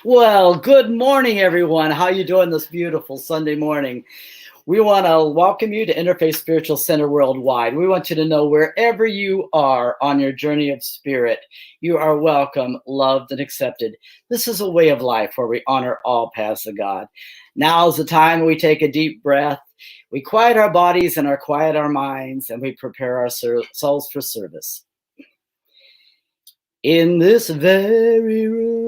Well, good morning, everyone. How you doing this beautiful Sunday morning? We want to welcome you to Interfaith Spiritual Center Worldwide. We want you to know wherever you are on your journey of spirit, you are welcome, loved, and accepted. This is a way of life where we honor all paths of God. Now is the time we take a deep breath, we quiet our bodies and quiet our minds, and we prepare our souls for service. In this very room,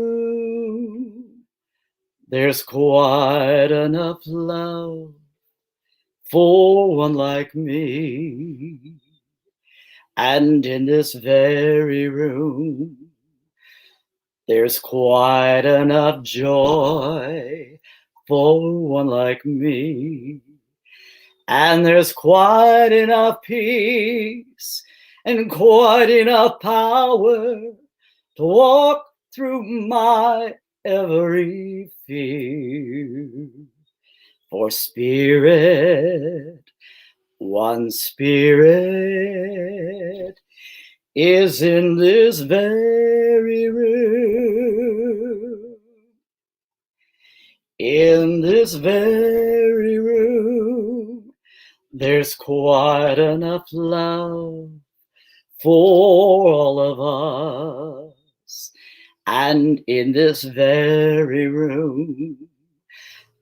there's quite enough love for one like me. And in this very room, there's quite enough joy for one like me. And there's quite enough peace and quite enough power to walk through my every fear. For spirit, one spirit is in this very room. In this very room, there's quite enough love for all of us. And in this very room,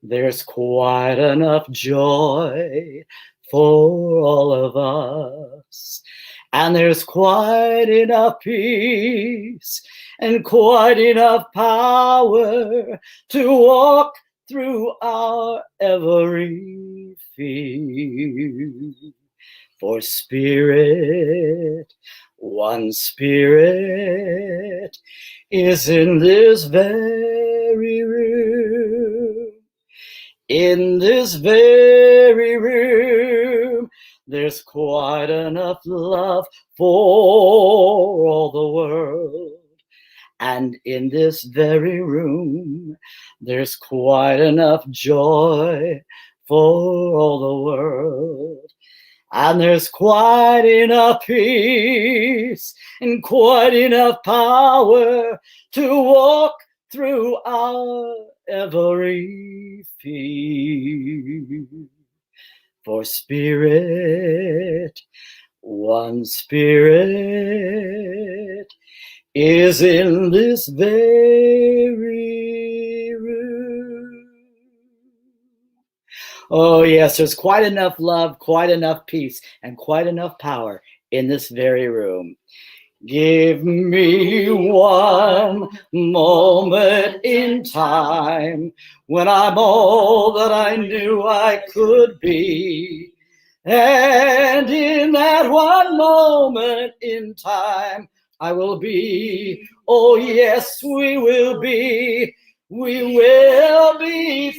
there's quite enough joy for all of us. And there's quite enough peace and quite enough power to walk through our every fear. For spirit, one spirit is in this very room. In this very room, there's quite enough love for all the world. And in this very room, there's quite enough joy for all the world. And there's quite enough peace and quite enough power to walk through our every fear. For spirit, one spirit is in this very room. Oh, yes, there's quite enough love, quite enough peace, and quite enough power in this very room. Give me one moment in time when I'm all that I knew I could be. And in that one moment in time, I will be, oh yes, we will be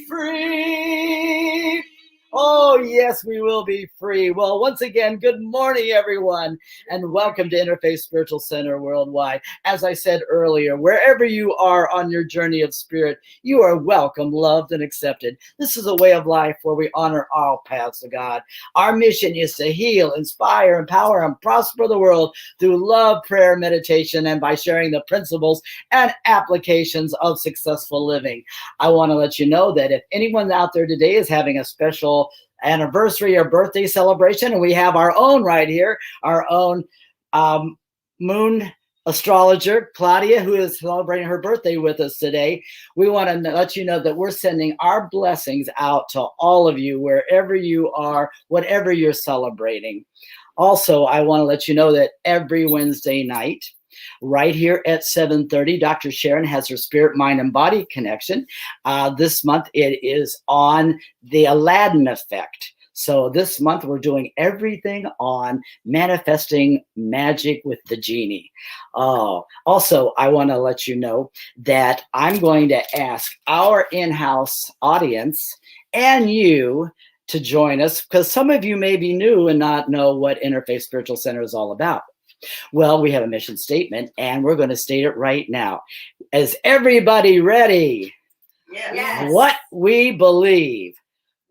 free. Oh, yes, we will be free. Well, once again, good morning, everyone, and welcome to Interfaith Spiritual Center Worldwide. As I said earlier, wherever you are on your journey of spirit, you are welcome, loved, and accepted. This is a way of life where we honor all paths of God. Our mission is to heal, inspire, empower, and prosper the world through love, prayer, meditation, and by sharing the principles and applications of successful living. I want to let you know that if anyone out there today is having a special anniversary or birthday celebration, and we have our own right here, our own moon astrologer, Claudia, who is celebrating her birthday with us today. We want to let you know that we're sending our blessings out to all of you, wherever you are, whatever you're celebrating. Also, I want to let you know that every Wednesday night, right here at 7:30, Dr. Sharron has her Spirit, Mind, and Body Connection. This month it is on the Aladdin Effect. So this month we're doing everything on manifesting magic with the genie. Also, I want to let you know that I'm going to ask our in-house audience and you to join us, because some of you may be new and not know what Interfaith Spiritual Center is all about. Well, we have a mission statement, and we're going to state it right now. Is everybody ready? Yes. What we believe.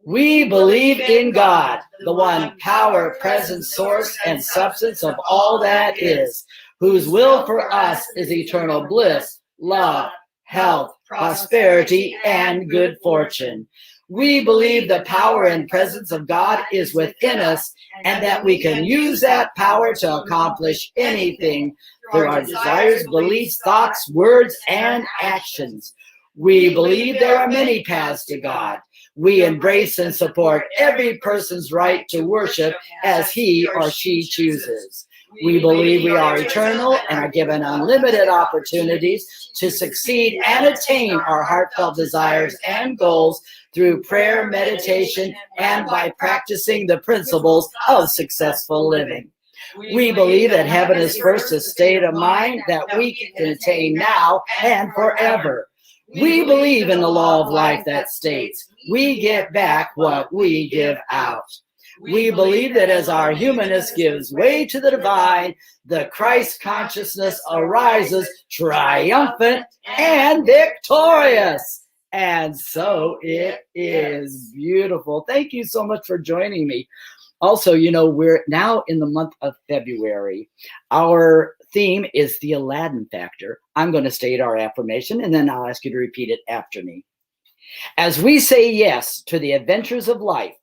We believe in God, the one power, presence, source, and substance of all that is, whose will for us is eternal bliss, love, health, prosperity, and good fortune. We believe the power and presence of God is within us and that we can use that power to accomplish anything through our desires, beliefs, thoughts, words, and actions. We believe there are many paths to God. We embrace and support every person's right to worship as he or she chooses. We believe we are eternal and are given unlimited opportunities to succeed and attain our heartfelt desires and goals through prayer, meditation, and by practicing the principles of successful living. We believe that heaven is first a state of mind that we can attain now and forever. We believe in the law of life that states we get back what we give out. We believe that as our humanness gives way to the divine, the Christ consciousness arises triumphant and victorious. And so it is. Beautiful. Thank you so much for joining me. Also, we're now in the month of February. Our theme is the Aladdin Factor. I'm going to state our affirmation, and then I'll ask you to repeat it after me. As we say yes to the adventures of life,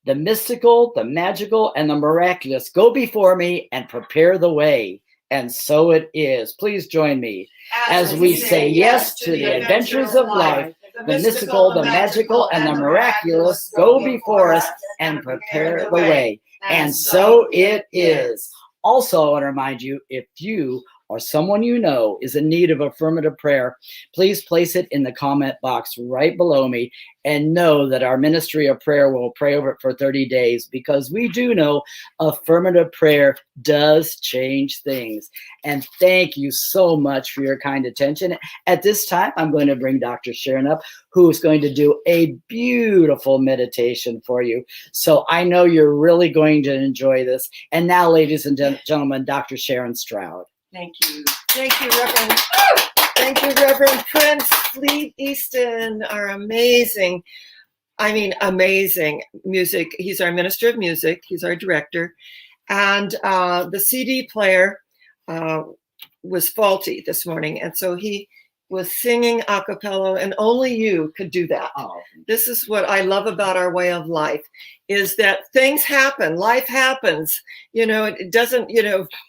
the mystical, the magical, and the miraculous go before me and prepare the way. And so it is. Please join me. As we say yes to the adventures of life, the mystical, the magical, and the miraculous go before us and prepare the way. And so it is. Also, I want to remind you, if you or someone you know is in need of affirmative prayer, please place it in the comment box right below me and know that our ministry of prayer will pray over it for 30 days because we do know affirmative prayer does change things. And thank you so much for your kind attention. At this time, I'm going to bring Dr. Sharron up, who is going to do a beautiful meditation for you. So I know you're really going to enjoy this. And now, ladies and gentlemen, Dr. Sharron Stroud. Thank you. Thank you, Reverend. Thank you, Reverend Prince Fleet Easton, our amazing music. He's our minister of music. He's our director. And the CD player was faulty this morning. And so he was singing a cappella, and only you could do that. Oh. This is what I love about our way of life, is that things happen, life happens, it doesn't,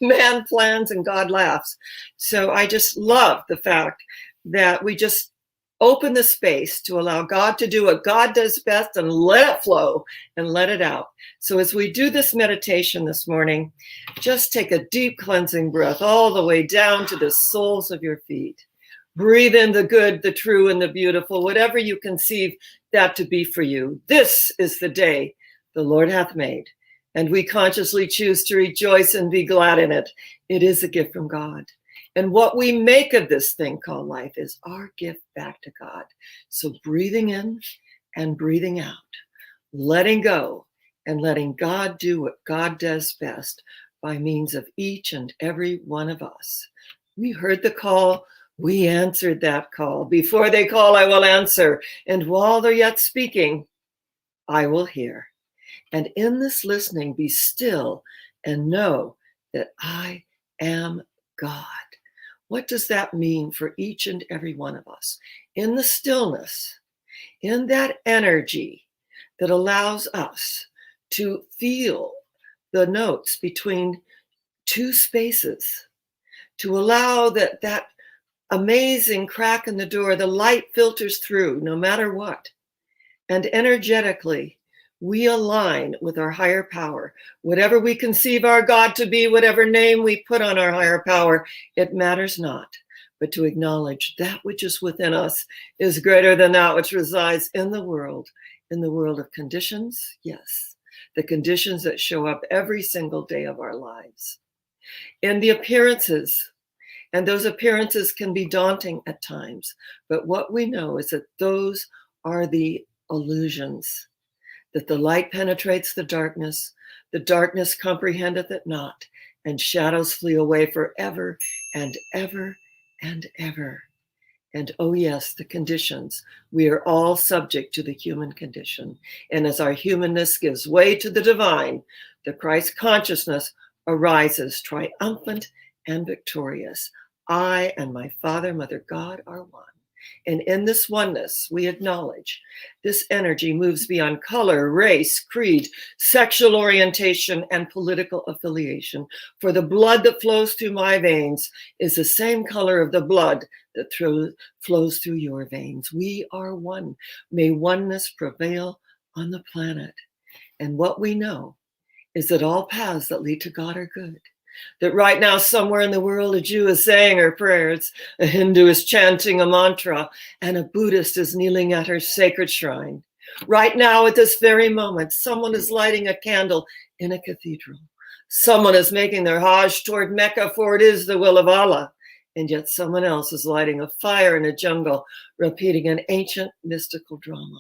man plans and God laughs. So I just love the fact that we just open the space to allow God to do what God does best and let it flow and let it out. So as we do this meditation this morning, just take a deep cleansing breath all the way down to the soles of your feet. Breathe in the good, the true, and the beautiful, whatever you conceive that to be for you. This is the day the Lord hath made, and we consciously choose to rejoice and be glad in it. It is a gift from God. And what we make of this thing called life is our gift back to God. So breathing in and breathing out, letting go and letting God do what God does best by means of each and every one of us. We heard the call. We answered that call. Before they call, I will answer. And while they're yet speaking, I will hear. And in this listening, be still and know that I am God. What does that mean for each and every one of us? In the stillness, in that energy that allows us to feel the notes between two spaces, to allow that amazing crack in the door, the light filters through no matter what. And energetically, we align with our higher power. Whatever we conceive our God to be, whatever name we put on our higher power, it matters not. But to acknowledge that which is within us is greater than that which resides in the world of conditions, yes, the conditions that show up every single day of our lives. In the appearances, and those appearances can be daunting at times, but what we know is that those are the illusions, that the light penetrates the darkness comprehendeth it not, and shadows flee away forever and ever and ever. And oh yes, the conditions. We are all subject to the human condition. And as our humanness gives way to the divine, the Christ consciousness arises triumphant and victorious. I and my Father, Mother God are one. And in this oneness, we acknowledge this energy moves beyond color, race, creed, sexual orientation, and political affiliation. For the blood that flows through my veins is the same color of the blood that flows through your veins. We are one. May oneness prevail on the planet. And what we know is that all paths that lead to God are good. That right now, somewhere in the world, a Jew is saying her prayers, a Hindu is chanting a mantra, and a Buddhist is kneeling at her sacred shrine. Right now, at this very moment, someone is lighting a candle in a cathedral. Someone is making their Hajj toward Mecca, for it is the will of Allah. And yet someone else is lighting a fire in a jungle, repeating an ancient mystical drama.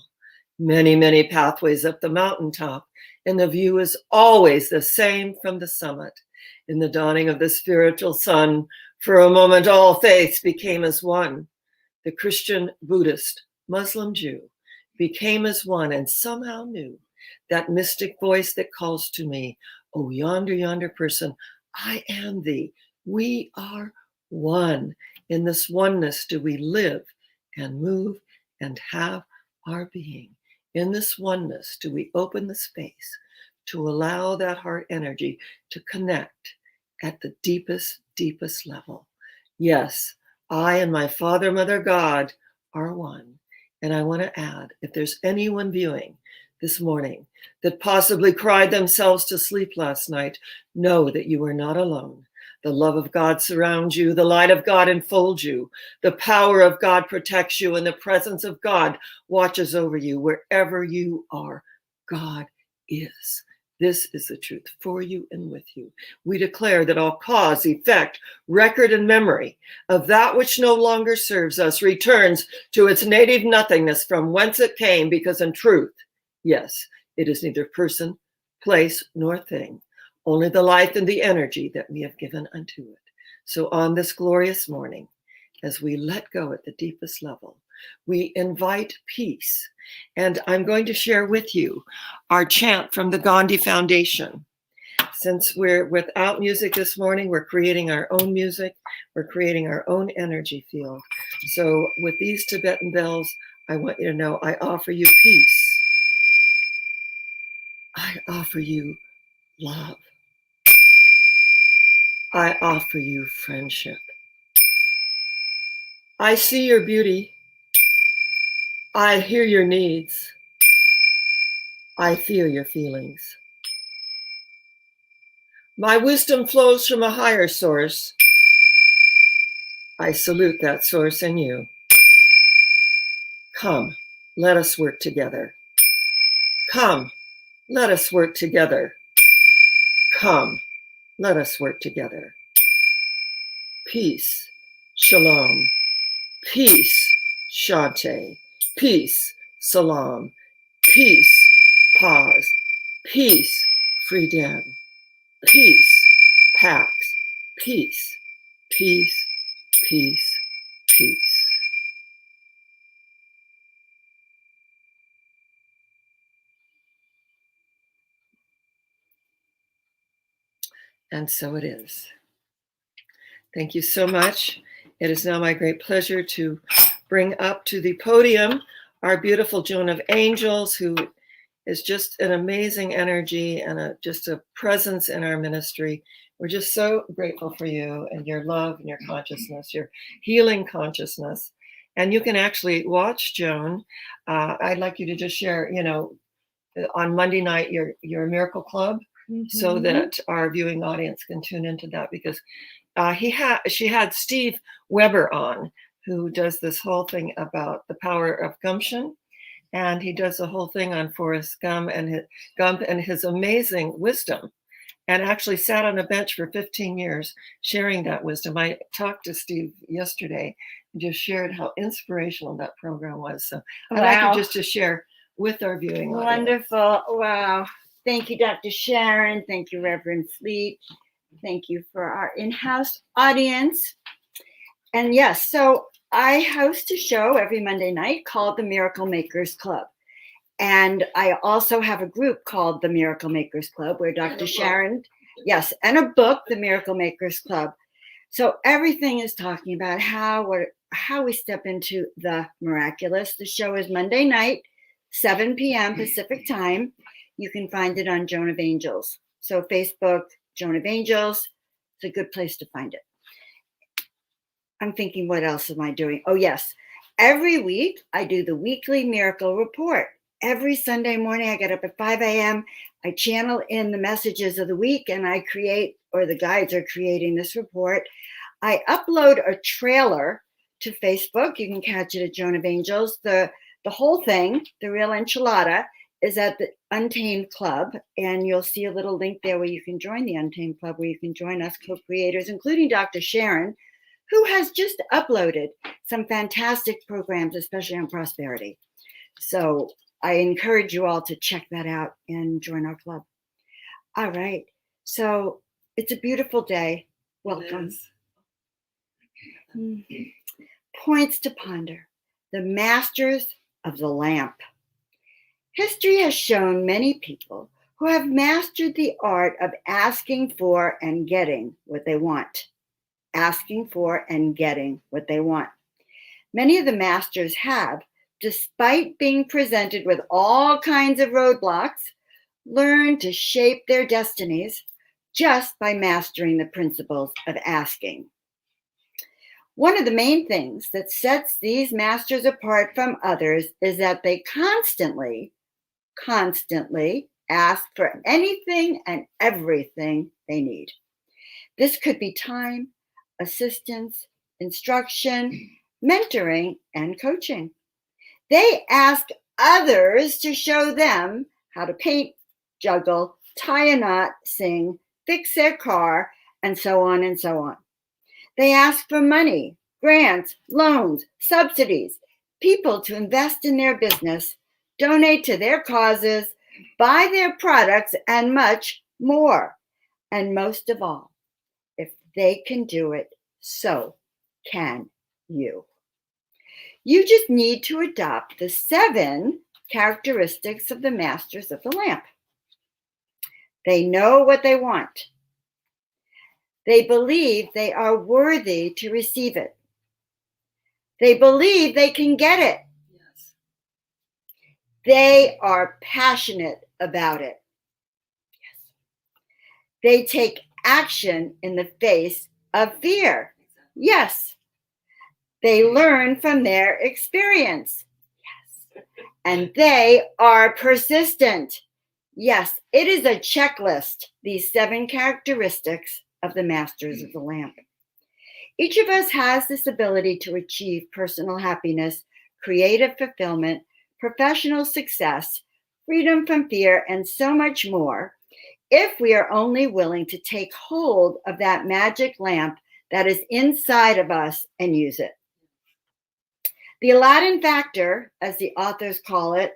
Many, many pathways up the mountaintop, and the view is always the same from the summit. In the dawning of the spiritual sun, for a moment all faiths became as one. The Christian, Buddhist, Muslim, Jew became as one and somehow knew that mystic voice that calls to me, oh, yonder, yonder person, I am thee. We are one. In this oneness do we live and move and have our being. In this oneness do we open the space to allow that heart energy to connect at the deepest, deepest level. Yes, I and my Father, Mother, God are one. And I want to add, if there's anyone viewing this morning that possibly cried themselves to sleep last night, know that you are not alone. The love of God surrounds you. The light of God enfolds you. The power of God protects you. And the presence of God watches over you. Wherever you are, God is. This is the truth for you and with you. We declare that all cause, effect, record, and memory of that which no longer serves us returns to its native nothingness from whence it came, because in truth, yes, it is neither person, place, nor thing, only the life and the energy that we have given unto it. So on this glorious morning, as we let go at the deepest level, we invite peace. And I'm going to share with you our chant from the Gandhi Foundation. Since we're without music this morning, we're creating our own music. We're creating our own energy field. So with these Tibetan bells, I want you to know I offer you peace. I offer you love. I offer you friendship. I see your beauty. I hear your needs. I feel your feelings. My wisdom flows from a higher source. I salute that source in you. Come, let us work together. Come, let us work together. Come, let us work together. Peace, shalom. Peace, shante. Peace, salam. Peace, pause. Peace, freedom. Peace, pax. Peace, peace, peace, peace. And so it is. Thank you so much. It is now my great pleasure to bring up to the podium our beautiful Joan of Angels, who is just an amazing energy and just a presence in our ministry. We're just so grateful for you and your love and your consciousness, your healing consciousness. And you can actually watch Joan. I'd like you to just share, on Monday night, your Miracle Club, so that our viewing audience can tune into that, because she had Steve Weber on, who does this whole thing about the power of gumption. And he does the whole thing on Forrest Gump and his amazing wisdom, and actually sat on a bench for 15 years sharing that wisdom. I talked to Steve yesterday and just shared how inspirational that program was. So I'd like you just to share with our viewing audience. Wonderful. Wow. Thank you, Dr. Sharron. Thank you, Reverend Fleet. Thank you for our in-house audience. And yes, so I host a show every Monday night called the Miracle Makers Club. And I also have a group called the Miracle Makers Club where Dr. Sharron, and a book, the Miracle Makers Club. So everything is talking about how we step into the miraculous. The show is Monday night, 7 p.m. Pacific time. You can find it on Joan of Angels. So Facebook, Joan of Angels, it's a good place to find it. I'm thinking, what else am I doing? Oh, yes. Every week, I do the weekly miracle report. Every Sunday morning, I get up at 5 a.m. I channel in the messages of the week, and I create, or the guides are creating this report. I upload a trailer to Facebook. You can catch it at Joan of Angels. The whole thing, the real enchilada, is at the Untamed Club, and you'll see a little link there where you can join the Untamed Club, where you can join us co-creators, including Dr. Sharron, who has just uploaded some fantastic programs, especially on prosperity. So I encourage you all to check that out and join our club. All right. So it's a beautiful day. Welcome. Points to ponder. The masters of the lamp. History has shown many people who have mastered the art of asking for and getting what they want. Asking for and getting what they want. Many of the masters have, despite being presented with all kinds of roadblocks, learned to shape their destinies just by mastering the principles of asking. One of the main things that sets these masters apart from others is that they constantly ask for anything and everything they need. This could be time, assistance, instruction, mentoring, and coaching. They ask others to show them how to paint, juggle, tie a knot, sing, fix their car, and so on and so on. They ask for money, grants, loans, subsidies, people to invest in their business, donate to their causes, buy their products, and much more. And most of all, if they can do it, so can you. You just need to adopt the 7 characteristics of the masters of the lamp. They know what they want. They believe they are worthy to receive it. They believe they can get it. Yes. They are passionate about it. Yes. They take action in the face of fear. Yes. They learn from their experience. Yes. And they are persistent. Yes, it is a checklist, these 7 characteristics of the masters of the lamp. Each of us has this ability to achieve personal happiness, creative fulfillment, professional success, freedom from fear, and so much more, if we are only willing to take hold of that magic lamp that is inside of us and use it. The Aladdin Factor, as the authors call it,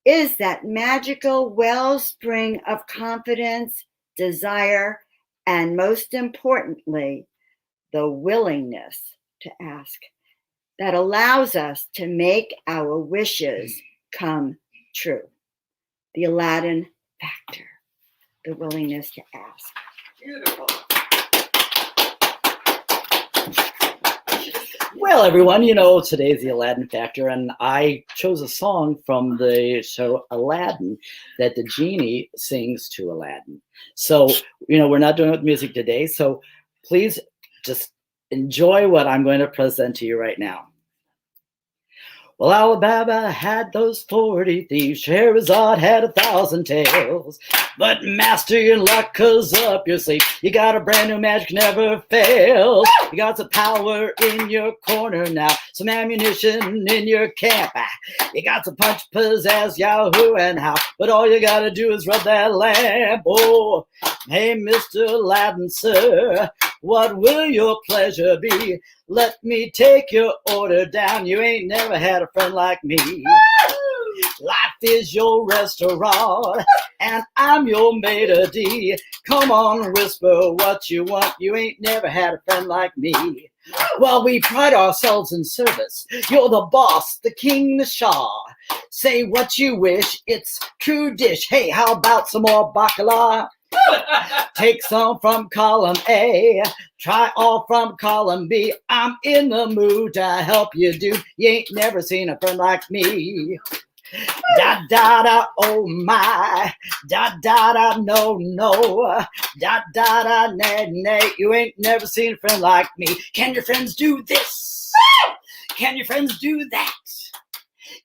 is that magical wellspring of confidence, desire, and most importantly, the willingness to ask that allows us to make our wishes come true. The Aladdin Factor, the willingness to ask. Beautiful. Well, everyone, today's the Aladdin Factor, and I chose a song from the show Aladdin that the genie sings to Aladdin. So, we're not doing it with music today, so please just enjoy what I'm going to present to you right now. Well, Alibaba had those 40 thieves, Scheherazade had 1,000 tales. But master your luck, 'cause up your sleeve, you got a brand new magic never fails. You got some power in your corner now, some ammunition in your camp. You got some punch, pizzazz, yahoo, and how, but all you gotta do is rub that lamp. Oh, hey, Mr. Aladdin, sir, what will your pleasure be? Let me take your order down. You ain't never had a friend like me. Life is your restaurant, and I'm your maitre d'. Come on, whisper what you want. You ain't never had a friend like me. Well, we pride ourselves in service. You're the boss, the king, the shah. Say what you wish, it's true dish. Hey, how about some more bacala? Take some from column A, try all from column B. I'm in the mood to help you, dude. You ain't never seen a friend like me. Da da da, oh my. Da da da, no no. Da da da, nay nay. You ain't never seen a friend like me. Can your friends do this? Can your friends do that?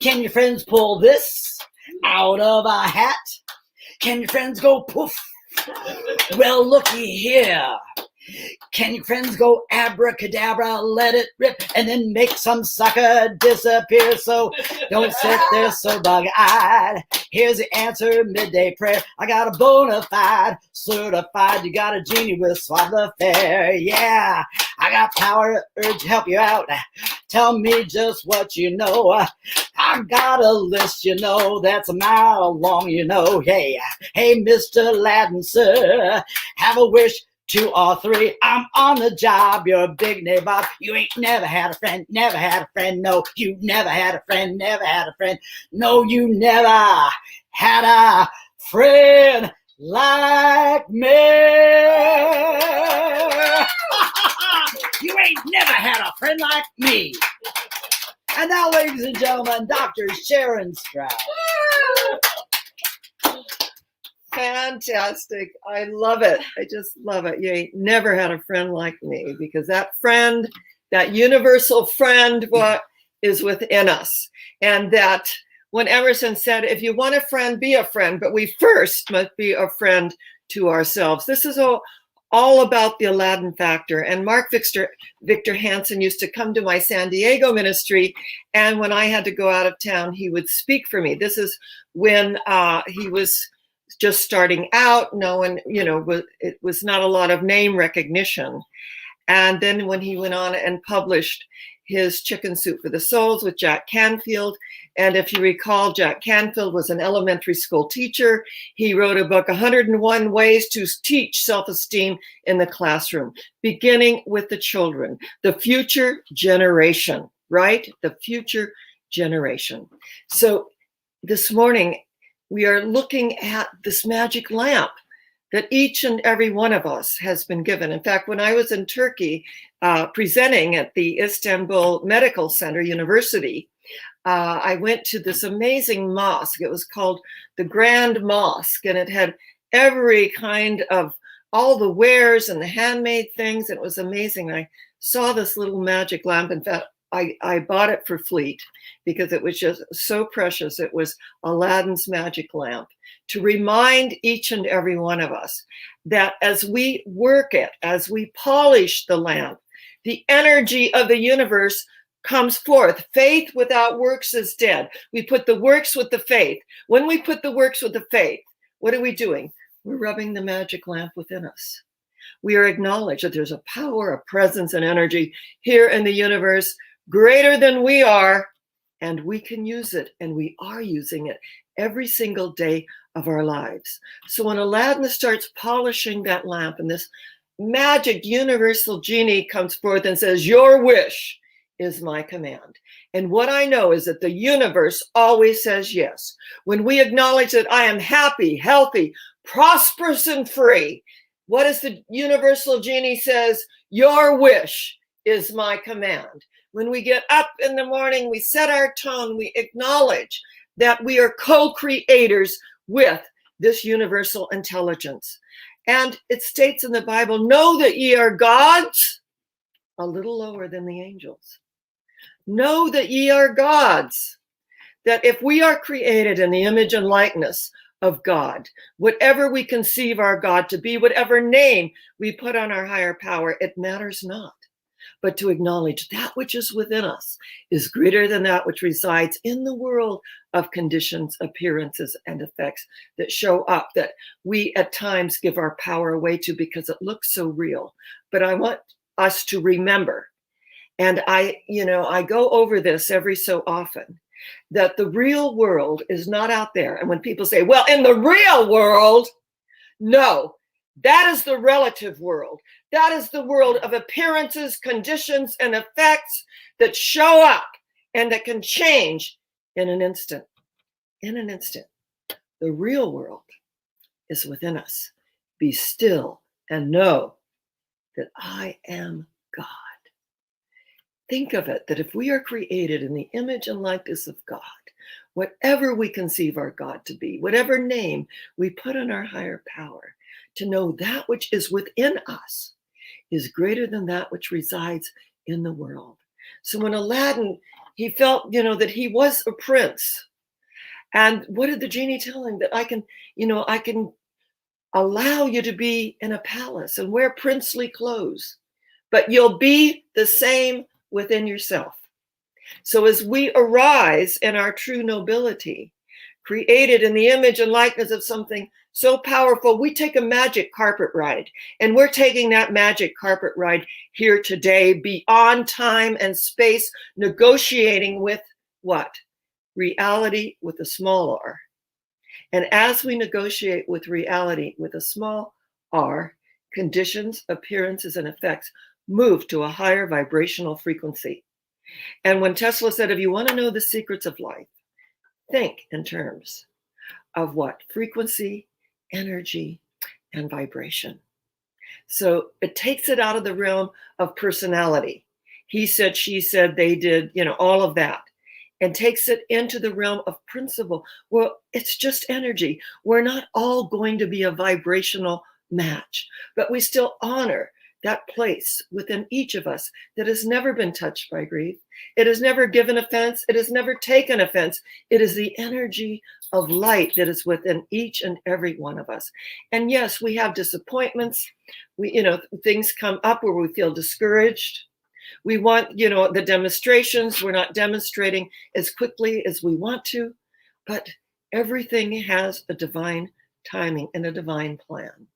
Can your friends pull this out of a hat? Can your friends go poof? Well, looky here. Can your friends go abracadabra, let it rip, and then make some sucker disappear? So don't sit there so bug-eyed. Here's the answer, midday prayer. I got a bona fide, certified. You got a genie with swab the fair. Yeah, I got power to urge help you out. Tell me just what you know. I got a list, you know, that's a mile long, you know. Hey, Mr. Aladdin, sir, have a wish. 2 or 3, I'm on the job. You're a big nabob. You ain't never had a friend, never had a friend. No, you never had a friend, never had a friend. No, you never had a friend like me. You ain't never had a friend like me. And now, ladies and gentlemen, Dr. Sharron Stroud. Fantastic. I love it. I just love it. You ain't never had a friend like me, because that friend, that universal friend, what is within us. And that when Emerson said, if you want a friend, be a friend, but we first must be a friend to ourselves. This is all about the Aladdin Factor. And Mark Victor Hansen used to come to my San Diego ministry. And when I had to go out of town, he would speak for me. This is when he was just starting out. No one, it was not a lot of name recognition. And then when he went on and published his Chicken Soup for the Souls with Jack Canfield, and if you recall, Jack Canfield was an elementary school teacher. He wrote a book, 101 Ways to Teach Self-Esteem in the Classroom, beginning with the children, the future generation, right? The future generation. So this morning, we are looking at this magic lamp that each and every one of us has been given. In fact, when I was in Turkey presenting at the Istanbul Medical Center University, I went to this amazing mosque. It was called the Grand Mosque, and it had every kind of all the wares and the handmade things. It was amazing. I saw this little magic lamp. In fact, I bought it for Fleet because it was just so precious. It was Aladdin's magic lamp to remind each and every one of us that as we work it, as we polish the lamp, the energy of the universe comes forth. Faith without works is dead. We put the works with the faith. When we put the works with the faith, what are we doing? We're rubbing the magic lamp within us. We are acknowledged that there's a power, a presence, and energy here in the universe greater than we are, and we can use it, and we are using it every single day of our lives. So when Aladdin starts polishing that lamp and this magic universal genie comes forth and says, your wish is my command. And what I know is that the universe always says yes. When we acknowledge that I am happy, healthy, prosperous, and free, what is the universal genie says? Your wish is my command. When we get up in the morning, we set our tone, we acknowledge that we are co-creators with this universal intelligence. And it states in the Bible, know that ye are gods, a little lower than the angels. Know that ye are gods, that if we are created in the image and likeness of God, whatever we conceive our God to be, whatever name we put on our higher power, it matters not. But to acknowledge that which is within us is greater than that which resides in the world of conditions, appearances, and effects that show up, that we at times give our power away to because it looks so real. But I want us to remember, and I go over this every so often, that the real world is not out there. And when people say, well, in the real world, no, that is the relative world. That is the world of appearances, conditions, and effects that show up and that can change in an instant. In an instant. The real world is within us. Be still and know that I am God. Think of it, that if we are created in the image and likeness of God, whatever we conceive our God to be, whatever name we put on our higher power, to know that which is within us is greater than that which resides in the world. So when Aladdin, he felt, that he was a prince. And what did the genie tell him? That I can allow you to be in a palace and wear princely clothes, but you'll be the same within yourself. So as we arise in our true nobility, created in the image and likeness of something so powerful, we take a magic carpet ride, and we're taking that magic carpet ride here today beyond time and space, negotiating with what? Reality with a small r. And as we negotiate with reality with a small r, conditions, appearances, and effects move to a higher vibrational frequency. And when Tesla said, if you want to know the secrets of life, think in terms of what? Frequency, energy, and vibration. So it takes it out of the realm of personality. He said, she said, they did, all of that, and takes it into the realm of principle. Well, it's just energy. We're not all going to be a vibrational match, but we still honor that place within each of us that has never been touched by grief. It has never given offense. It has never taken offense. It is the energy of light that is within each and every one of us. And yes, we have disappointments. Things come up where we feel discouraged. We want, the demonstrations. We're not demonstrating as quickly as we want to, but everything has a divine timing and a divine plan.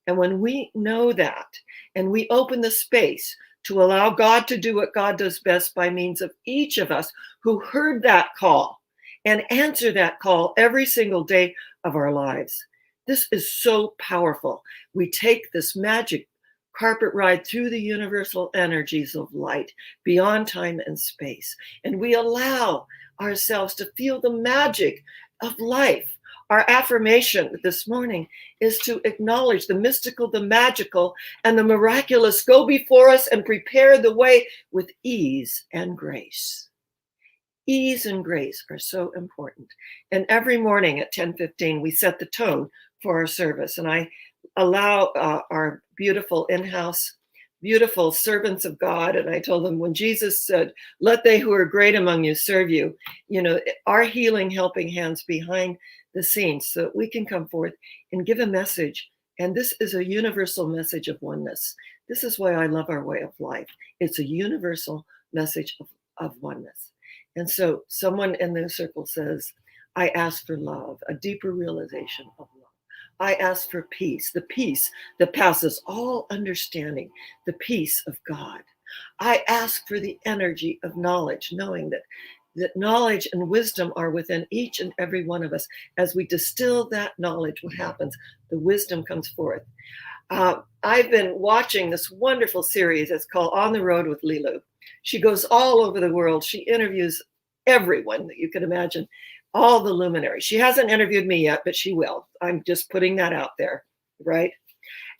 And when we know that, and we open the space to allow God to do what God does best by means of each of us who heard that call and answer that call every single day of our lives, this is so powerful. We take this magic carpet ride through the universal energies of light beyond time and space, and we allow ourselves to feel the magic of life. Our affirmation this morning is to acknowledge the mystical, the magical, and the miraculous go before us and prepare the way with ease and grace. Ease and grace are so important. And every morning at 10:15, we set the tone for our service. And I allow our beautiful in-house, beautiful servants of God. And I told them, when Jesus said, let they who are great among you serve you, our healing, helping hands behind the scenes so that we can come forth and give a message. And this is a universal message of oneness. This is why I love our way of life. It's a universal message of oneness. And so someone in the circle says, I ask for love, a deeper realization of love. I ask for peace, the peace that passes all understanding, the peace of God. I ask for the energy of knowledge, knowing that knowledge and wisdom are within each and every one of us. As we distill that knowledge, what happens? The wisdom comes forth. I've been watching this wonderful series. It's called On the Road with Lilu. She goes all over the world. She interviews everyone that you can imagine, all the luminaries. She hasn't interviewed me yet, but she will. I'm just putting that out there, right?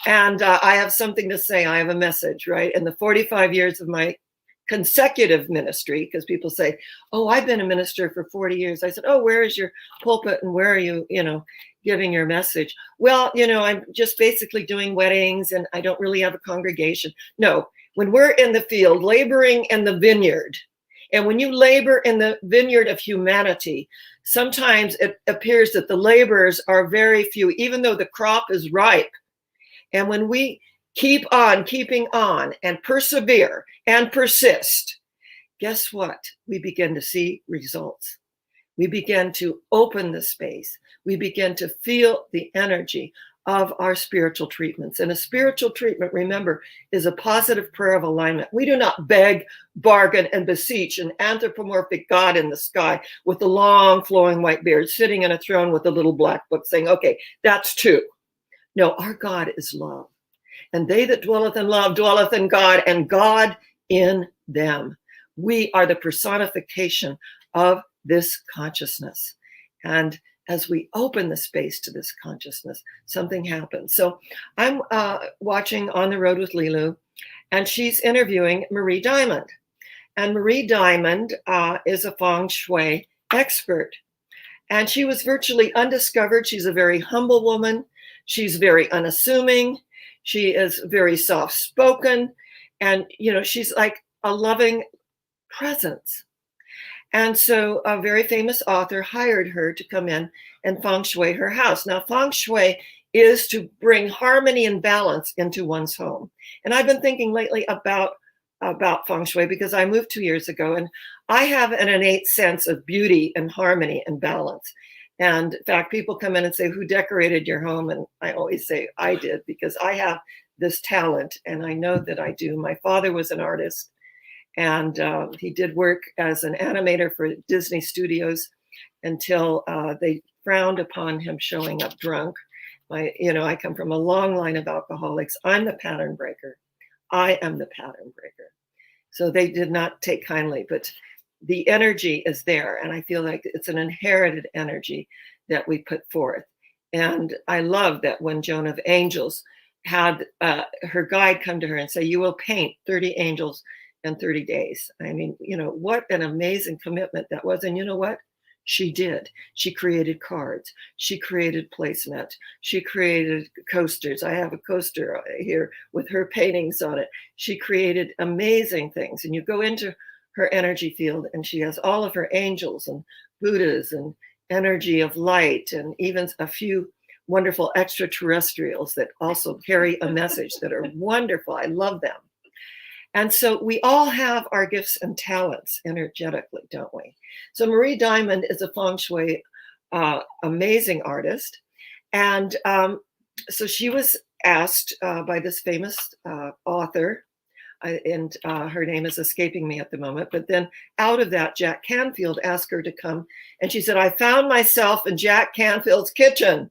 And I have something to say. I have a message, right? In the 45 years of my consecutive ministry, because people say, oh, I've been a minister for 40 years. I said, oh, where is your pulpit and where are you, giving your message? Well, I'm just basically doing weddings and I don't really have a congregation. No, when we're in the field, laboring in the vineyard, and when you labor in the vineyard of humanity, sometimes it appears that the laborers are very few, even though the crop is ripe. And when we keep on keeping on and persevere and persist, guess what? We begin to see results. We begin to open the space. We begin to feel the energy of our spiritual treatments. And a spiritual treatment, remember, is a positive prayer of alignment. We do not beg, bargain, and beseech an anthropomorphic God in the sky with a long flowing white beard sitting in a throne with a little black book saying, okay, that's two. No, our God is love. And they that dwelleth in love dwelleth in God, and God in them. We are the personification of this consciousness. And as we open the space to this consciousness, something happens. So I'm watching On the Road with Lilu, and she's interviewing Marie Diamond. And Marie Diamond is a feng shui expert. And she was virtually undiscovered. She's a very humble woman. She's very unassuming. She is very soft-spoken. And, she's like a loving presence. And so a very famous author hired her to come in and feng shui her house. Now, feng shui is to bring harmony and balance into one's home. And I've been thinking lately about feng shui because I moved 2 years ago, and I have an innate sense of beauty and harmony and balance. And in fact, people come in and say, who decorated your home? And I always say, I did, because I have this talent, and I know that I do. My father was an artist, and he did work as an animator for Disney Studios until they frowned upon him showing up drunk. I come from a long line of alcoholics. I'm the pattern breaker. I am the pattern breaker. So they did not take kindly, but the energy is there. And I feel like it's an inherited energy that we put forth. And I love that when Joan of Angels had her guide come to her and say, you will paint 30 angels in 30 days. I mean, what an amazing commitment that was. And you know what? She did. She created cards. She created placemat. She created coasters. I have a coaster here with her paintings on it. She created amazing things. And you go into her energy field, and she has all of her angels and Buddhas and energy of light, and even a few wonderful extraterrestrials that also carry a message that are wonderful. I love them. And so we all have our gifts and talents energetically, don't we? So Marie Diamond is a feng shui amazing artist. And so she was asked by this famous author, and her name is escaping me at the moment, but then out of that, Jack Canfield asked her to come. And she said, I found myself in Jack Canfield's kitchen.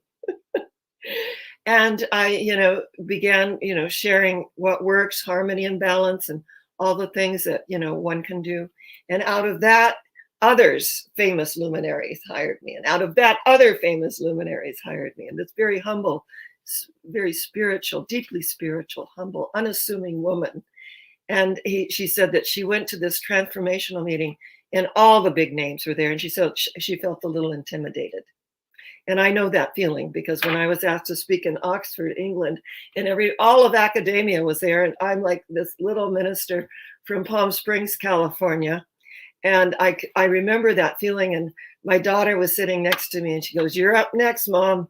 And I, began, sharing what works, harmony and balance, and all the things that, one can do. And out of that, others famous luminaries hired me. And out of that, other famous luminaries hired me. And this very humble, very spiritual, deeply spiritual, humble, unassuming woman. And she said that she went to this transformational meeting and all the big names were there. And she said she felt a little intimidated. And I know that feeling, because when I was asked to speak in Oxford, England, and all of academia was there, and I'm like this little minister from Palm Springs, California. And I remember that feeling, and my daughter was sitting next to me, and she goes, "You're up next, Mom."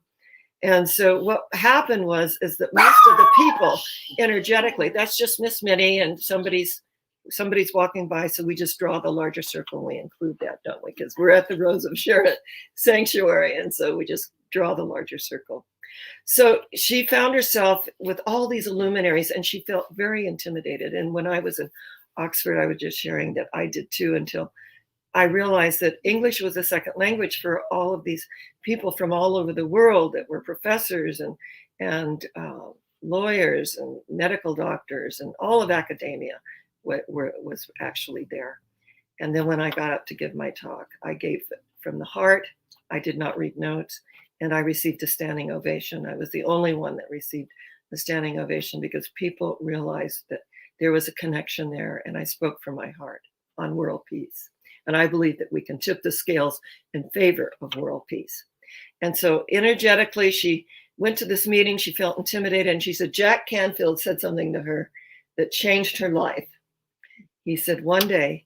And so what happened is that most of the people energetically, that's just Miss Minnie, and somebody's walking by, so we just draw the larger circle and we include that, don't we? Because we're at the Rose of Sharon Sanctuary, and so we just draw the larger circle. So she found herself with all these luminaries, and she felt very intimidated. And when I was in Oxford, I was just sharing that I did too, until I realized that English was a second language for all of these people from all over the world that were professors and lawyers and medical doctors, and all of academia was actually there. And then when I got up to give my talk, I gave it from the heart. I did not read notes, and I received a standing ovation. I was the only one that received a standing ovation, because people realized that there was a connection there, and I spoke from my heart on world peace. And I believe that we can tip the scales in favor of world peace. And so energetically, she went to this meeting. She felt intimidated, and she said, Jack Canfield said something to her that changed her life. He said, one day,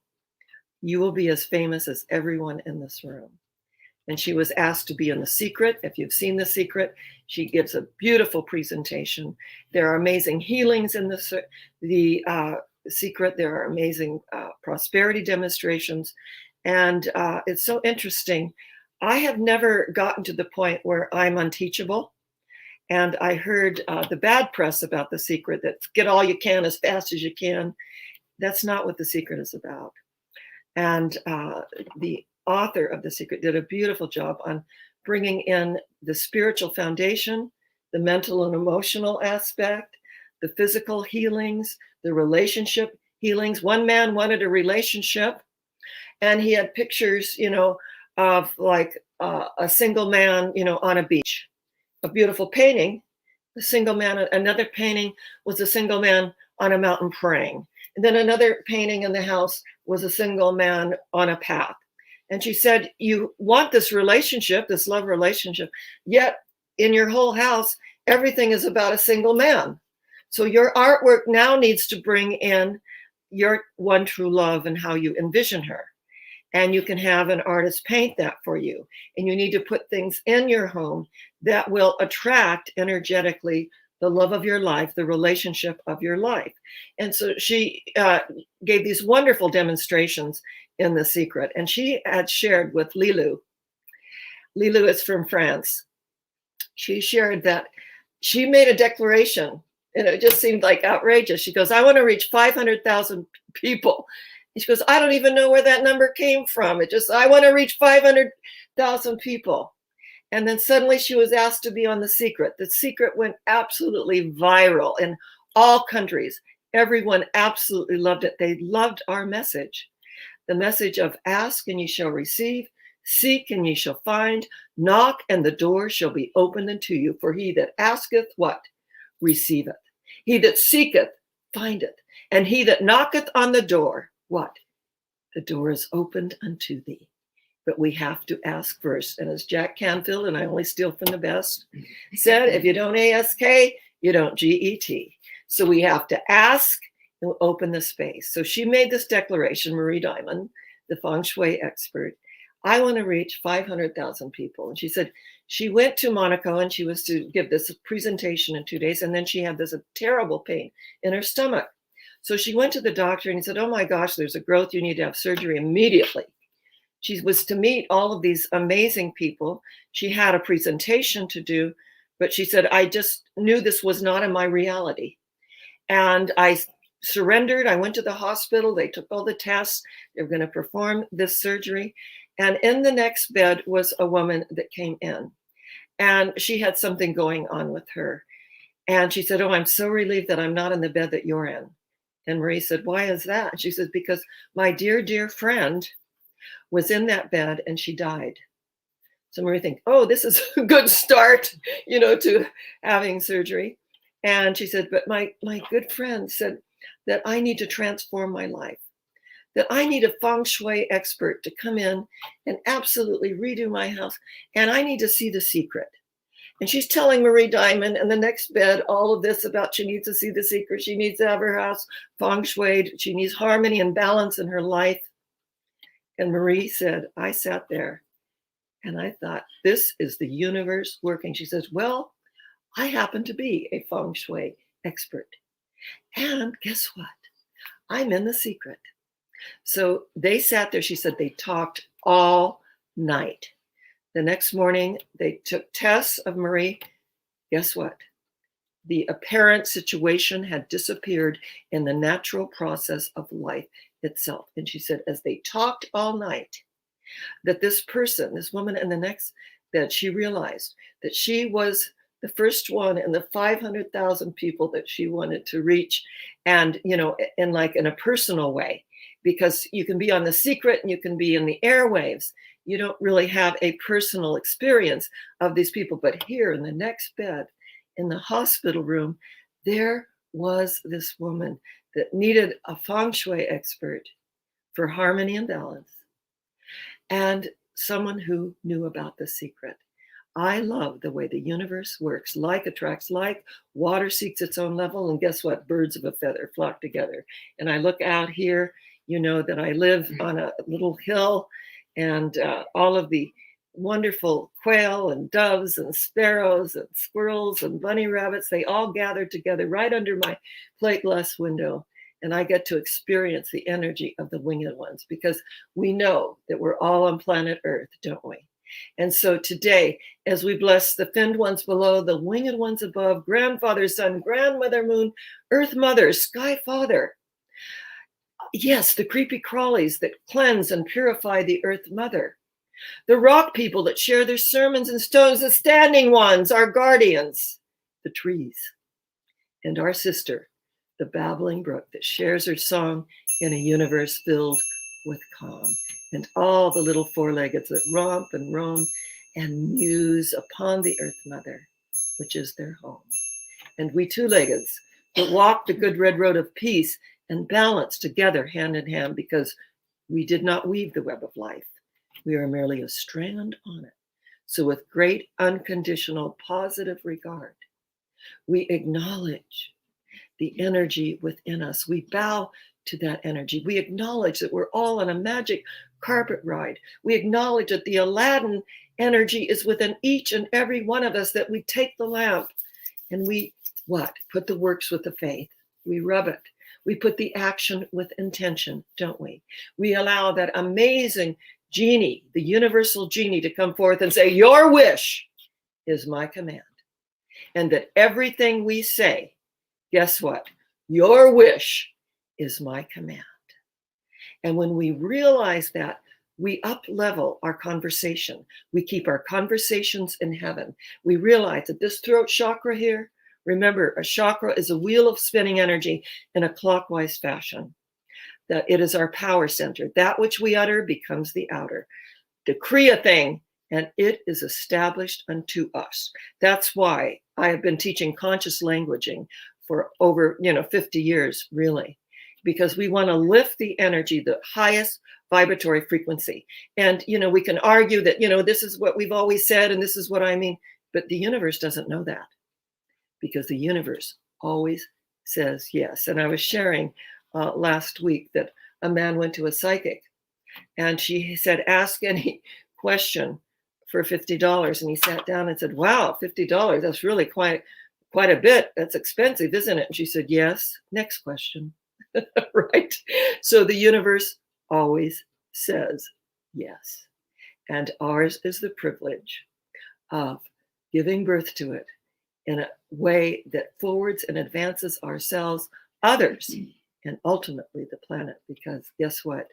you will be as famous as everyone in this room. And she was asked to be in The Secret. If you've seen The Secret, she gives a beautiful presentation. There are amazing healings in the Secret. There are amazing prosperity demonstrations. And it's so interesting. I have never gotten to the point where I'm unteachable. And I heard the bad press about The Secret, that get all you can as fast as you can. That's not what The Secret is about. And the author of The Secret did a beautiful job on bringing in the spiritual foundation, the mental and emotional aspect, the physical healings, the relationship healings. One man wanted a relationship, and he had pictures, of like a single man, on a beach, a beautiful painting. A single man, another painting was a single man on a mountain praying. And then another painting in the house was a single man on a path. And she said, you want this relationship, this love relationship, yet in your whole house, everything is about a single man. So your artwork now needs to bring in your one true love and how you envision her. And you can have an artist paint that for you. And you need to put things in your home that will attract energetically the love of your life, the relationship of your life. And so she gave these wonderful demonstrations in The Secret. And she had shared with Lilou. Lilou is from France. She shared that she made a declaration, and it just seemed like outrageous. She goes, I want to reach 500,000 people. And she goes, I don't even know where that number came from. I want to reach 500,000 people. And then suddenly she was asked to be on The Secret. The Secret went absolutely viral in all countries. Everyone absolutely loved it. They loved our message. The message of ask and ye shall receive, seek and ye shall find, knock and the door shall be opened unto you. For he that asketh what? Receiveth. He that seeketh, findeth. And he that knocketh on the door, what? The door is opened unto thee. But we have to ask first. And as Jack Canfield, and I only steal from the best, said, if you don't ask, you don't GET. So we have to ask and open the space. So she made this declaration, Marie Diamond, the feng shui expert. I want to reach 500,000 people. And she said she went to Monaco and she was to give this presentation in 2 days. And then she had this terrible pain in her stomach. So she went to the doctor and he said, oh my gosh, there's a growth. You need to have surgery immediately. She was to meet all of these amazing people. She had a presentation to do, but she said, I just knew this was not in my reality. And I surrendered. I went to the hospital. They took all the tests. They were going to perform this surgery. And in the next bed was a woman that came in. And she had something going on with her. And she said, oh, I'm so relieved that I'm not in the bed that you're in. And Marie said, why is that? And she said, because my dear, dear friend was in that bed and she died. So Marie think, oh, this is a good start, to having surgery. And she said, but my good friend said that I need to transform my life, that I need a feng shui expert to come in and absolutely redo my house. And I need to see The Secret. And she's telling Marie Diamond in the next bed all of this about she needs to see The Secret. She needs to have her house feng shuied. She needs harmony and balance in her life. And Marie said, I sat there and I thought, this is the universe working. She says, well, I happen to be a feng shui expert. And guess what? I'm in The Secret. So they sat there. She said they talked all night. The next morning, they took tests of Marie. Guess what? The apparent situation had disappeared in the natural process of life itself. And she said, as they talked all night, that this person, this woman in the next bed, she realized that she was the first one in the 500,000 people that she wanted to reach. And, in a personal way, because you can be on The Secret and you can be in the airwaves. You don't really have a personal experience of these people. But here in the next bed, in the hospital room, there was this woman that needed a feng shui expert for harmony and balance, and someone who knew about The Secret. I love the way the universe works. Like attracts like, water seeks its own level, and guess what? Birds of a feather flock together. And I look out here, that I live on a little hill, and all of the wonderful quail and doves and sparrows and squirrels and bunny rabbits, they all gathered together right under my plate glass window. And I get to experience the energy of the winged ones, because we know that we're all on planet Earth, don't we? And so today, as we bless the finned ones below, the winged ones above, grandfather, sun, grandmother, moon, earth mother, sky father. Yes, the creepy crawlies that cleanse and purify the earth mother. The rock people that share their sermons and stones, the standing ones, our guardians, the trees, and our sister, the babbling brook that shares her song in a universe filled with calm. and all the little four-leggeds that romp and roam and muse upon the earth mother, which is their home. And we two-leggeds that walk the good red road of peace and balance together hand in hand, because we did not weave the web of life. We are merely a strand on it. So with great unconditional positive regard, we acknowledge the energy within us. We bow to that energy. We acknowledge that we're all on a magic carpet ride. We acknowledge that the Aladdin energy is within each and every one of us, that we take the lamp and we what? Put the works with the faith. We rub it. We put the action with intention, don't we? We allow that amazing genie, the universal genie, to come forth and say, your wish is my command. And that everything we say, guess what? Your wish is my command. And when we realize that, we up-level our conversation. We keep our conversations in heaven. We realize that this throat chakra here, remember, a chakra is a wheel of spinning energy in a clockwise fashion. That it is our power center. That which we utter becomes the outer. Decree a thing, and it is established unto us. That's why I have been teaching conscious languaging for over 50 years, really, because we want to lift the energy, the highest vibratory frequency. And we can argue that this is what we've always said and this is what I mean, but the universe doesn't know that, because the universe always says yes. And I was sharing last week that a man went to a psychic and she said, ask any question for $50. And he sat down and said, wow, $50, that's really quite a bit. That's expensive, isn't it? And she said, yes. Next question. Right? So the universe always says yes. And ours is the privilege of giving birth to it in a way that forwards and advances ourselves, others, and ultimately the planet. Because guess what?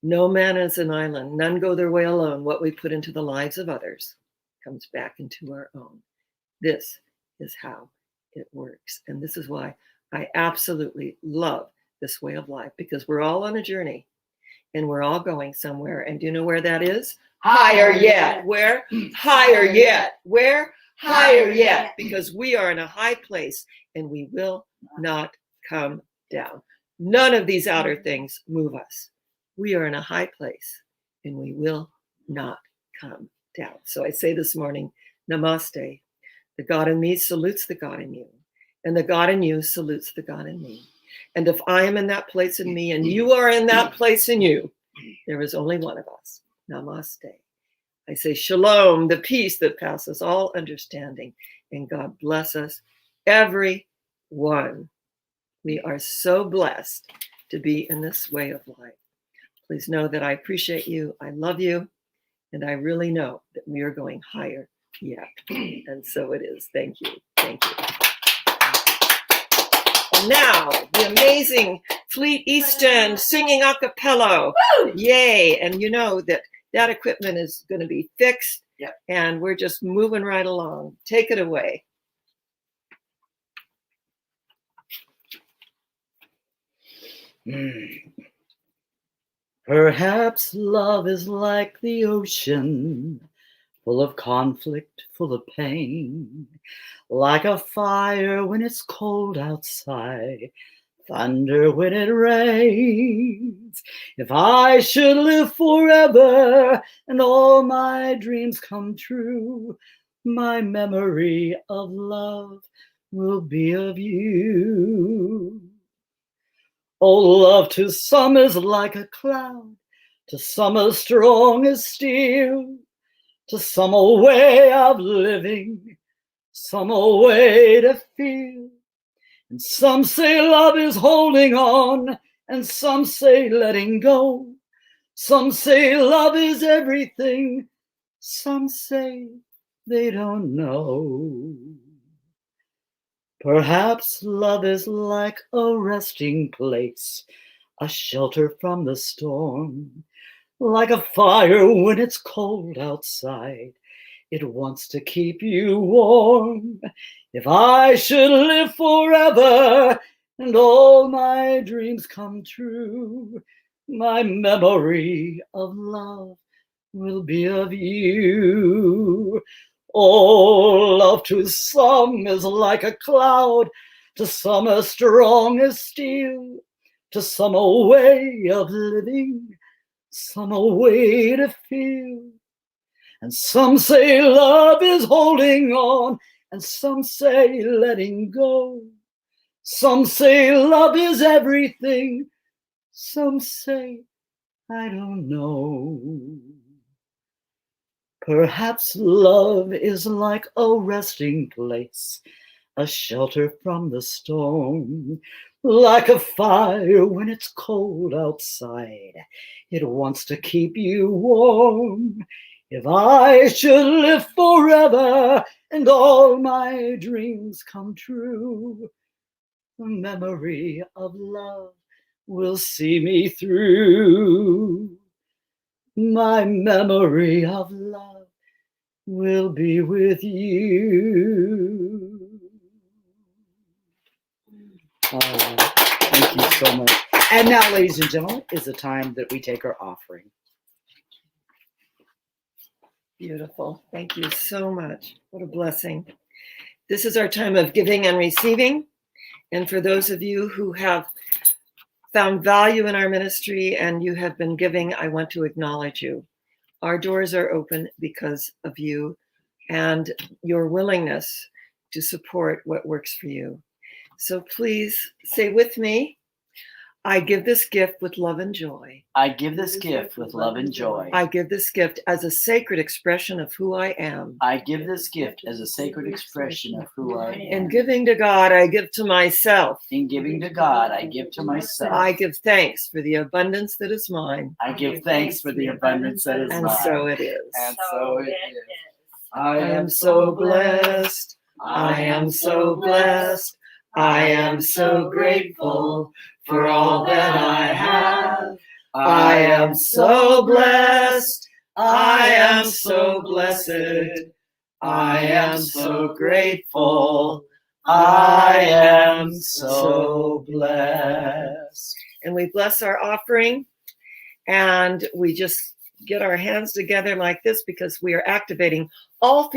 No man is an island. None go their way alone. What we put into the lives of others comes back into our own. This is how it works. And this is why I absolutely love this way of life, because we're all on a journey and we're all going somewhere. And do you know where that is? Higher yet. Where? Higher yet. Where? Higher yet. Because we are in a high place and we will not come down. None of these outer things move us. We are in a high place and we will not come down. So I say this morning, namaste. The God in me salutes the God in you. And the God in you salutes the God in me. And if I am in that place in me and you are in that place in you, there is only one of us. Namaste. I say shalom, the peace that passes all understanding. And God bless us, every one. We are so blessed to be in this way of life. Please know that I appreciate you. I love you. And I really know that we are going higher yet. And so it is. Thank you. Thank you. And now, the amazing Fleet Easton singing a cappella. Woo! Yay. And you know that equipment is going to be fixed. Yep. And we're just moving right along. Take it away. Perhaps love is like the ocean, full of conflict, full of pain, like a fire when it's cold outside, thunder when it rains. If I should live forever and all my dreams come true, my memory of love will be of you. Oh, love to some is like a cloud, to some as strong as steel, to some a way of living, some a way to feel. And some say love is holding on, and some say letting go. Some say love is everything, some say they don't know. Perhaps love is like a resting place, a shelter from the storm, like a fire when it's cold outside. It wants to keep you warm. If I should live forever and all my dreams come true, My memory of love will be of you. Oh, love to some is like a cloud, to some as strong as steel, to some a way of living, some a way to feel. And some say love is holding on, and some say letting go. Some say love is everything, some say I don't know. Perhaps love is like a resting place, a shelter from the storm, like a fire when it's cold outside. It wants to keep you warm. If I should live forever and all my dreams come true, the memory of love will see me through. My memory of love will be with you. Oh, thank you so much. And now, ladies and gentlemen, is the time that we take our offering. Beautiful. Thank you so much. What a blessing. This is our time of giving and receiving. And for those of you who have found value in our ministry and you have been giving, I want to acknowledge you. Our doors are open because of you and your willingness to support what works for you. So please say with me, I give this gift with love and joy. I give this gift with love and joy. I give this gift as a sacred expression of who I am. I give this gift as a sacred expression of who I am. In giving to God, I give to myself. In giving to God, I give to myself. I give thanks for the abundance that is mine. I give thanks for the abundance that is And mine. so it is. And so it is. I am so blessed. I am so blessed. I am so grateful for all that I have. I am so blessed. I am so blessed. I am so grateful. I am so blessed. And we bless our offering, and we just get our hands together like this because we are activating all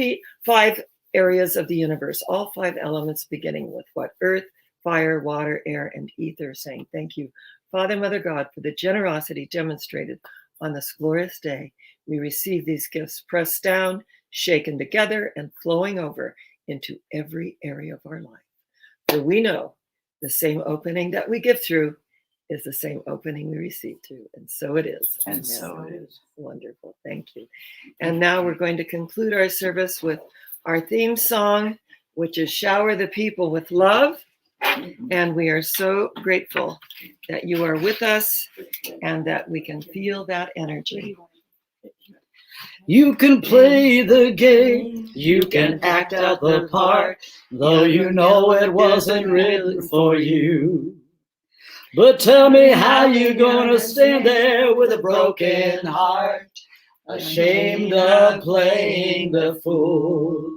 5 areas of the universe, all 5 elements, beginning with what? Earth, fire, water, air, and ether, saying thank you, Father, Mother God, for the generosity demonstrated on this glorious day. We receive these gifts pressed down, shaken together, and flowing over into every area of our life. For we know the same opening that we give through is the same opening we receive through. And so it is. And so it is. Wonderful. Thank you. And now we're going to conclude our service with our theme song, which is Shower the People with Love. And we are so grateful that you are with us and that we can feel that energy. You can play the game, you can act out the part, though you know it wasn't written for you. But tell me how you gonna stand there with a broken heart, ashamed of playing the fool.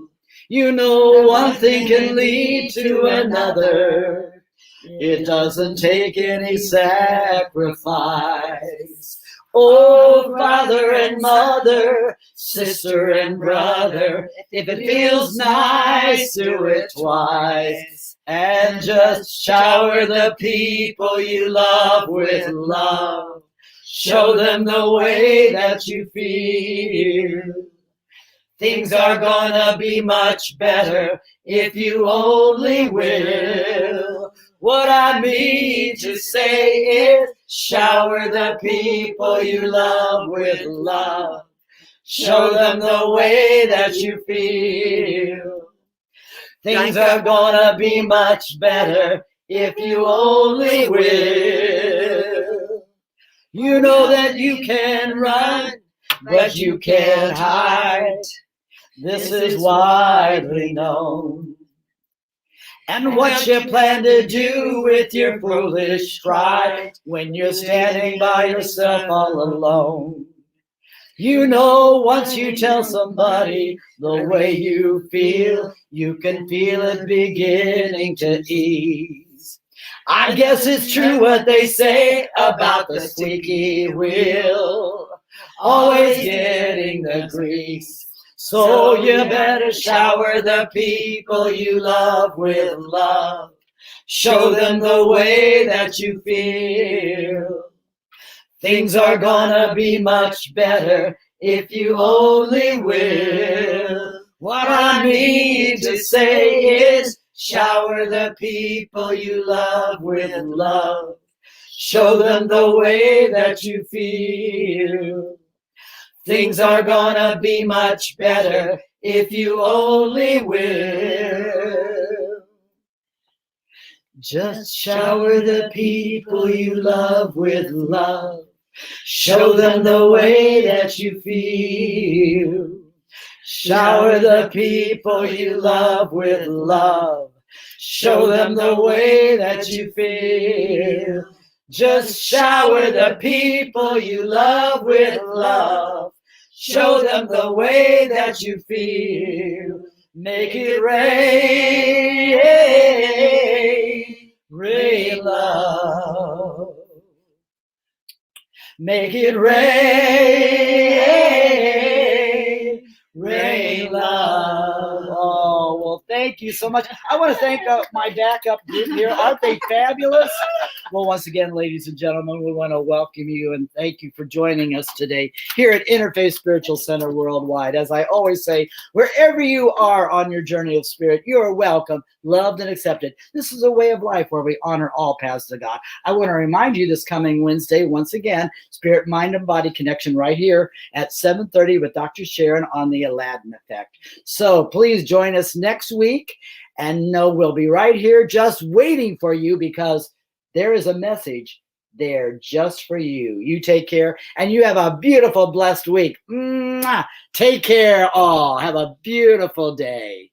You know one thing can lead to another. It doesn't take any sacrifice. Oh, father and mother, sister and brother, if it feels nice, do it twice. And just shower the people you love with love. Show them the way that you feel. Things are gonna be much better if you only will. What I mean to say is shower the people you love with love. Show them the way that you feel. Things are gonna be much better if you only will. You know that you can run, but you can't hide. This is widely known. And what you plan to do with your foolish pride when you're standing by yourself all alone. You know, once you tell somebody the way you feel, you can feel it beginning to ease. I guess it's true what they say about the squeaky wheel, always getting the grease. So you better shower the people you love with love. Show them the way that you feel. Things are gonna be much better if you only will. What I mean to say is, shower the people you love with love. Show them the way that you feel. Things are gonna be much better if you only will. Just shower the people you love with love. Show them the way that you feel. Shower the people you love with love. Show them the way that you feel. Just shower the people you love with love. Show them the way that you feel. Make it rain, rain love. Make it rain, rain love. Oh, well, thank you so much. I want to thank my backup group here. Aren't they fabulous? Well, once again, ladies and gentlemen, we want to welcome you and thank you for joining us today here at Interfaith Spiritual Center Worldwide. As I always say, wherever you are on your journey of spirit, you are welcome, loved, and accepted. This is a way of life where we honor all paths to God. I want to remind you this coming Wednesday, once again, Spirit, Mind, and Body Connection right here at 7:30 with Dr. Sharron on the Aladdin Effect. So please join us next week, and know we'll be right here just waiting for you, because there is a message there just for you. You take care, and you have a beautiful, blessed week. Mwah! Take care all. Have a beautiful day.